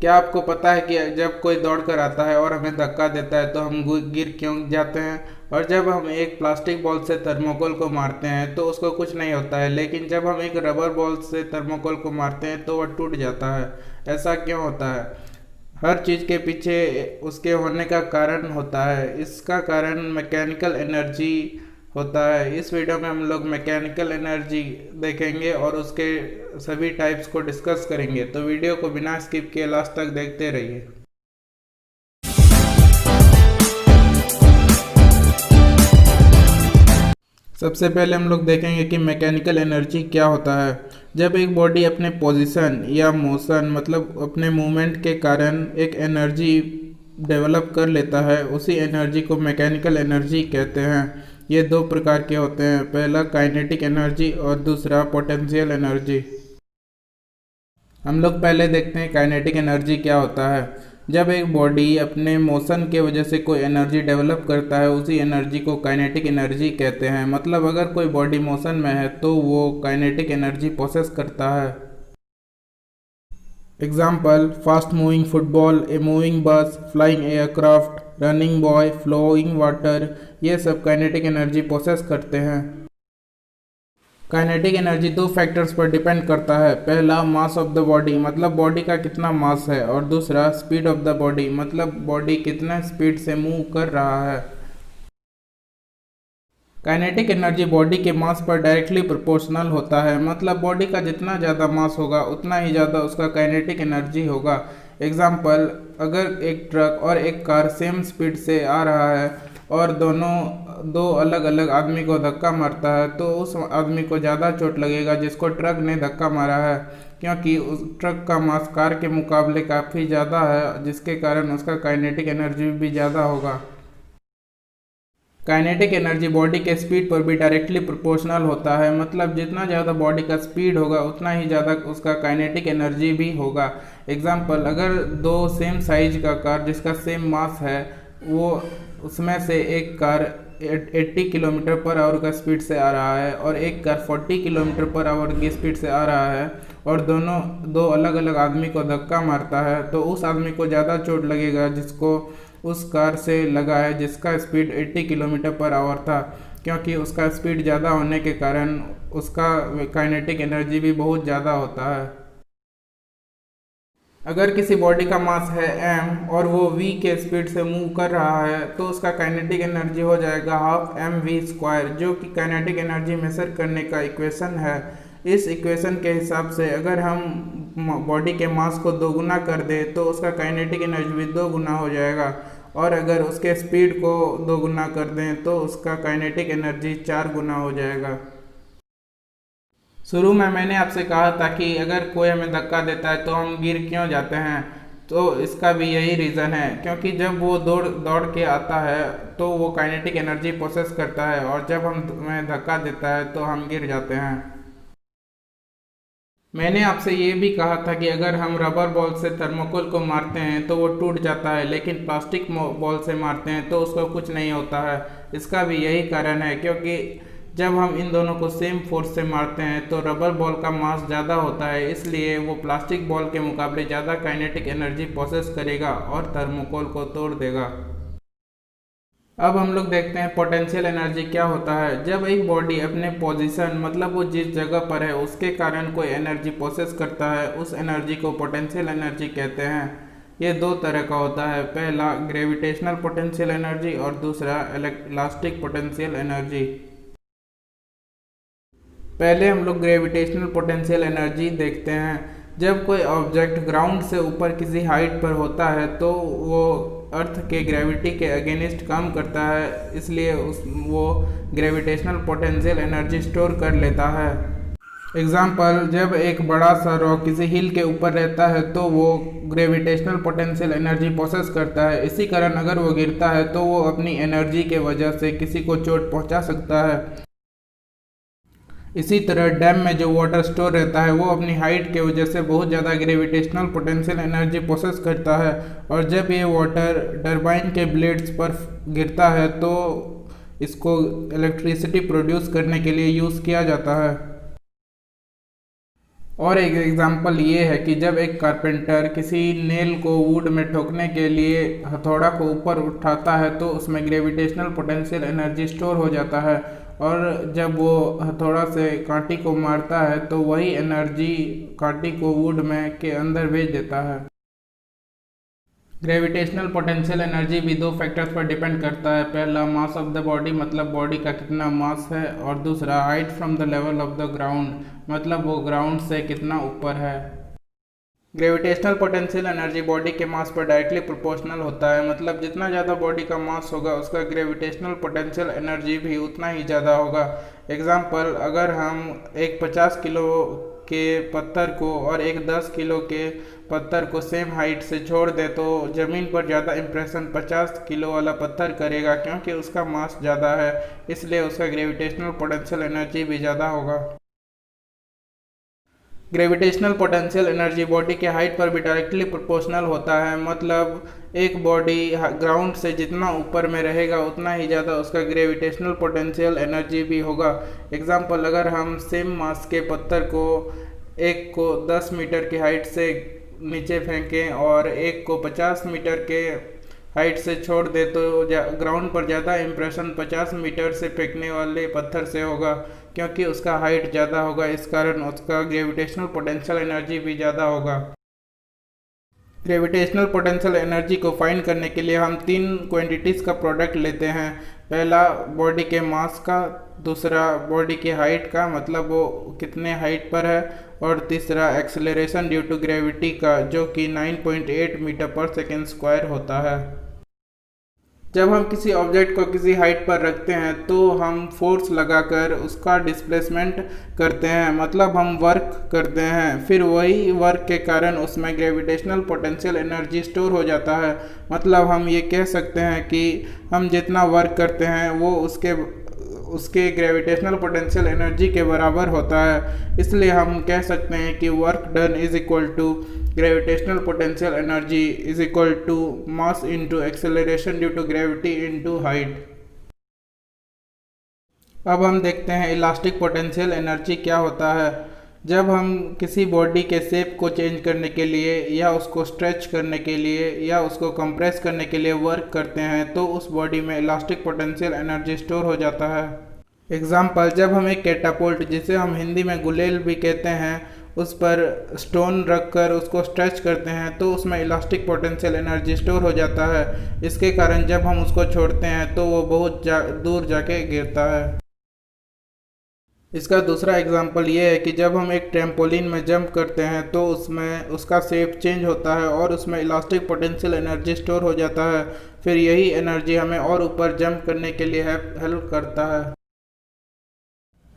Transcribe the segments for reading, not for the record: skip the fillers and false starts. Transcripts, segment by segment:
क्या आपको पता है कि जब कोई दौड़ कर आता है और हमें धक्का देता है तो हम गिर क्यों जाते हैं? और जब हम एक प्लास्टिक बॉल से थर्मोकोल को मारते हैं तो उसको कुछ नहीं होता है, लेकिन जब हम एक रबर बॉल से थर्मोकोल को मारते हैं तो वह टूट जाता है। ऐसा क्यों होता है? हर चीज़ के पीछे उसके होने का कारण होता है। इसका कारण मैकेनिकल एनर्जी होता है। इस वीडियो में हम लोग मैकेनिकल एनर्जी देखेंगे और उसके सभी टाइप्स को डिस्कस करेंगे, तो वीडियो को बिना स्किप किए लास्ट तक देखते रहिए। सबसे पहले हम लोग देखेंगे कि मैकेनिकल एनर्जी क्या होता है। जब एक बॉडी अपने पोजीशन या मोशन मतलब अपने मूवमेंट के कारण एक एनर्जी डेवलप कर लेता है, उसी एनर्जी को मैकेनिकल एनर्जी कहते हैं। ये दो प्रकार के होते हैं, पहला काइनेटिक एनर्जी और दूसरा पोटेंशियल एनर्जी। हम लोग पहले देखते हैं काइनेटिक एनर्जी क्या होता है। जब एक बॉडी अपने मोशन के वजह से कोई एनर्जी डेवलप करता है, उसी एनर्जी को काइनेटिक एनर्जी कहते हैं। मतलब अगर कोई बॉडी मोशन में है तो वो काइनेटिक एनर्जी प्रोसेस करता है। Example: fast moving football, a moving bus, flying aircraft, running boy, flowing water, ये सब काइनेटिक एनर्जी प्रोसेस करते हैं। काइनेटिक एनर्जी दो फैक्टर्स पर डिपेंड करता है। पहला मास ऑफ द बॉडी मतलब बॉडी का कितना मास है, और दूसरा स्पीड ऑफ द बॉडी मतलब बॉडी कितने स्पीड से मूव कर रहा है। काइनेटिक एनर्जी बॉडी के मास पर डायरेक्टली प्रोपोर्शनल होता है। मतलब बॉडी का जितना ज़्यादा मास होगा उतना ही ज़्यादा उसका काइनेटिक एनर्जी होगा। एग्जाम्पल: अगर एक ट्रक और एक कार सेम स्पीड से आ रहा है और दोनों दो अलग अलग आदमी को धक्का मारता है, तो उस आदमी को ज़्यादा चोट लगेगा जिसको ट्रक ने धक्का मारा है, क्योंकि उस ट्रक का मास कार के मुकाबले काफ़ी ज़्यादा है, जिसके कारण उसका काइनेटिक एनर्जी भी ज़्यादा होगा। काइनेटिक एनर्जी बॉडी के स्पीड पर भी डायरेक्टली प्रोपोर्शनल होता है। मतलब जितना ज़्यादा बॉडी का स्पीड होगा उतना ही ज़्यादा उसका काइनेटिक एनर्जी भी होगा। एग्जाम्पल: अगर दो सेम साइज का कार जिसका सेम मास है, वो उसमें से एक कार 80 किलोमीटर पर आवर का स्पीड से आ रहा है और एक कार 40 किलोमीटर पर आवर की स्पीड से आ रहा है, और दोनों दो अलग अलग आदमी को धक्का मारता है, तो उस आदमी को ज़्यादा चोट लगेगा जिसको उस कार से लगा है जिसका स्पीड 80 किलोमीटर पर आवर था, क्योंकि उसका स्पीड ज़्यादा होने के कारण उसका काइनेटिक एनर्जी भी बहुत ज़्यादा होता है। अगर किसी बॉडी का मास है m और वो v के स्पीड से मूव कर रहा है, तो उसका काइनेटिक एनर्जी हो जाएगा हाफ एम वी स्क्वायर, जो कि काइनेटिक एनर्जी मेजर करने का इक्वेशन है। इस इक्वेशन के हिसाब से अगर हम बॉडी के मास को दोगुना कर दें तो उसका काइनेटिक एनर्जी भी दो गुना हो जाएगा, और अगर उसके स्पीड को दोगुना कर दें तो उसका काइनेटिक एनर्जी 4 गुना हो जाएगा। शुरू में मैंने आपसे कहा था कि अगर कोई हमें धक्का देता है तो हम गिर क्यों जाते हैं, तो इसका भी यही रीज़न है, क्योंकि जब वो दौड़ दौड़ के आता है तो वो काइनेटिक एनर्जी प्रोसेस करता है, और जब हमें धक्का देता है तो हम गिर जाते हैं। मैंने आपसे ये भी कहा था कि अगर हम रबर बॉल से थर्मोकोल को मारते हैं तो वो टूट जाता है, लेकिन प्लास्टिक बॉल से मारते हैं तो उसको कुछ नहीं होता है। इसका भी यही कारण है, क्योंकि जब हम इन दोनों को सेम फोर्स से मारते हैं तो रबर बॉल का मास ज़्यादा होता है, इसलिए वो प्लास्टिक बॉल के मुकाबले ज़्यादा काइनेटिक एनर्जी प्रोसेस करेगा और थर्मोकोल को तोड़ देगा। अब हम लोग देखते हैं पोटेंशियल एनर्जी क्या होता है। जब एक बॉडी अपने पोजीशन मतलब वो जिस जगह पर है उसके कारण कोई एनर्जी प्रोसेस करता है, उस एनर्जी को पोटेंशियल एनर्जी कहते हैं। ये दो तरह का होता है, पहला ग्रेविटेशनल पोटेंशियल एनर्जी और दूसरा इलास्टिक पोटेंशियल एनर्जी। पहले हम लोग ग्रेविटेशनल पोटेंशियल एनर्जी देखते हैं। जब कोई ऑब्जेक्ट ग्राउंड से ऊपर किसी हाइट पर होता है तो वो अर्थ के ग्रेविटी के अगेंस्ट काम करता है, इसलिए वो ग्रेविटेशनल पोटेंशियल एनर्जी स्टोर कर लेता है। एग्जाम्पल: जब एक बड़ा सा रॉक किसी हिल के ऊपर रहता है तो वो ग्रेविटेशनल पोटेंशियल एनर्जी प्रोसेस करता है। इसी कारण अगर वो गिरता है तो वो अपनी एनर्जी के वजह से किसी को चोट पहुंचा सकता है। इसी तरह डैम में जो वाटर स्टोर रहता है वो अपनी हाइट के वजह से बहुत ज़्यादा ग्रेविटेशनल पोटेंशियल एनर्जी प्रोसेस करता है, और जब ये वाटर टरबाइन के ब्लेड्स पर गिरता है तो इसको इलेक्ट्रिसिटी प्रोड्यूस करने के लिए यूज़ किया जाता है। और एक एग्जांपल ये है कि जब एक कारपेंटर किसी नेल को वुड में ठोकने के लिए हथौड़ा को ऊपर उठाता है तो उसमें ग्रेविटेशनल पोटेंशियल एनर्जी स्टोर हो जाता है, और जब वो हथौड़ा से कांटी को मारता है तो वही एनर्जी कांटी को वुड में के अंदर भेज देता है। ग्रेविटेशनल पोटेंशियल एनर्जी भी दो फैक्टर्स पर डिपेंड करता है। पहला मास ऑफ द बॉडी, मतलब बॉडी का कितना मास है, और दूसरा height from the level of the ground, मतलब वो ग्राउंड से कितना ऊपर है। ग्रेविटेशनल पोटेंशियल एनर्जी बॉडी के मास पर डायरेक्टली प्रोपोर्शनल होता है, मतलब जितना ज़्यादा बॉडी का मास होगा उसका ग्रेविटेशनल पोटेंशियल एनर्जी भी उतना ही ज़्यादा होगा। एग्जाम्पल, अगर हम एक 50 किलो के पत्थर को और एक 10 किलो के पत्थर को सेम हाइट से छोड़ दे तो ज़मीन पर ज़्यादा इम्प्रेशन 50 किलो वाला पत्थर करेगा, क्योंकि उसका मास ज़्यादा है, इसलिए उसका ग्रेविटेशनल पोटेंशियल एनर्जी भी ज़्यादा होगा। ग्रेविटेशनल पोटेंशियल एनर्जी बॉडी के हाइट पर भी डायरेक्टली प्रोपोर्शनल होता है, मतलब एक बॉडी ग्राउंड से जितना ऊपर में रहेगा उतना ही ज़्यादा उसका ग्रेविटेशनल पोटेंशियल एनर्जी भी होगा। एग्जाम्पल, अगर हम सेम मास के पत्थर को एक को 10 मीटर की हाइट से नीचे फेंकें और एक को 50 मीटर के हाइट से छोड़ दे तो ग्राउंड पर ज़्यादा इम्प्रेशन 50 मीटर से फेंकने वाले पत्थर से होगा, क्योंकि उसका हाइट ज़्यादा होगा, इस कारण उसका ग्रेविटेशनल पोटेंशियल एनर्जी भी ज़्यादा होगा। ग्रेविटेशनल पोटेंशियल एनर्जी को फाइंड करने के लिए हम तीन क्वांटिटीज़ का प्रोडक्ट लेते हैं। पहला बॉडी के मास का, दूसरा बॉडी की हाइट का, मतलब वो कितने हाइट पर है, और तीसरा एक्सेलरेशन ड्यू टू ग्रेविटी का, जो कि 9.8 मीटर पर सेकेंड स्क्वायर होता है। जब हम किसी ऑब्जेक्ट को किसी हाइट पर रखते हैं तो हम फोर्स लगाकर उसका डिस्प्लेसमेंट करते हैं, मतलब हम वर्क करते हैं, फिर वही वर्क के कारण उसमें ग्रेविटेशनल पोटेंशियल एनर्जी स्टोर हो जाता है। मतलब हम ये कह सकते हैं कि हम जितना वर्क करते हैं वो उसके ग्रेविटेशनल पोटेंशियल एनर्जी के बराबर होता है, इसलिए हम कह सकते हैं कि work done is equal to gravitational potential energy is equal to mass into acceleration due to gravity into height. अब हम देखते हैं इलास्टिक पोटेंशियल एनर्जी क्या होता है। जब हम किसी बॉडी के शेप को चेंज करने के लिए या उसको स्ट्रेच करने के लिए या उसको कंप्रेस करने के लिए वर्क करते हैं तो उस बॉडी में इलास्टिक पोटेंशियल एनर्जी स्टोर हो जाता है। एग्जाम्पल, जब हम एक कैटापोल्ट, जिसे हम हिंदी में गुलेल भी कहते हैं, उस पर स्टोन रखकर उसको स्ट्रेच करते हैं तो उसमें इलास्टिक पोटेंशियल एनर्जी स्टोर हो जाता है। इसके कारण जब हम उसको छोड़ते हैं तो वो बहुत दूर जाके गिरता है। इसका दूसरा एग्जांपल ये है कि जब हम एक ट्रैम्पोलिन में जंप करते हैं तो उसमें उसका शेप चेंज होता है और उसमें इलास्टिक पोटेंशियल एनर्जी स्टोर हो जाता है, फिर यही एनर्जी हमें और ऊपर जंप करने के लिए हेल्प करता है।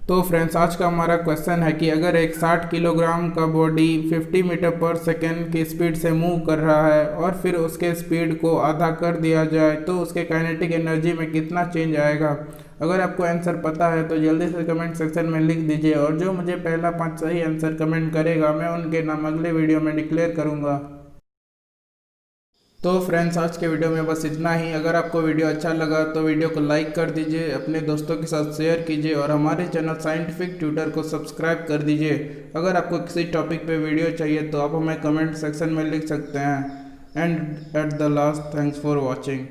तो फ्रेंड्स, आज का हमारा क्वेश्चन है कि अगर एक 60 किलोग्राम का बॉडी 50 मीटर पर सेकेंड की स्पीड से मूव कर रहा है और फिर उसके स्पीड को आधा कर दिया जाए तो उसके काइनेटिक एनर्जी में कितना चेंज आएगा। अगर आपको आंसर पता है तो जल्दी से कमेंट सेक्शन में लिख दीजिए, और जो मुझे पहला 5 सही आंसर कमेंट करेगा मैं उनके नाम अगले वीडियो में डिक्लेयर करूँगा। तो फ्रेंड्स, आज के वीडियो में बस इतना ही। अगर आपको वीडियो अच्छा लगा तो वीडियो को लाइक कर दीजिए, अपने दोस्तों के साथ शेयर कीजिए और हमारे चैनल साइंटिफिक ट्यूटर को सब्सक्राइब कर दीजिए। अगर आपको किसी टॉपिक पे वीडियो चाहिए तो आप हमें कमेंट सेक्शन में लिख सकते हैं। And at the last, thanks for watching.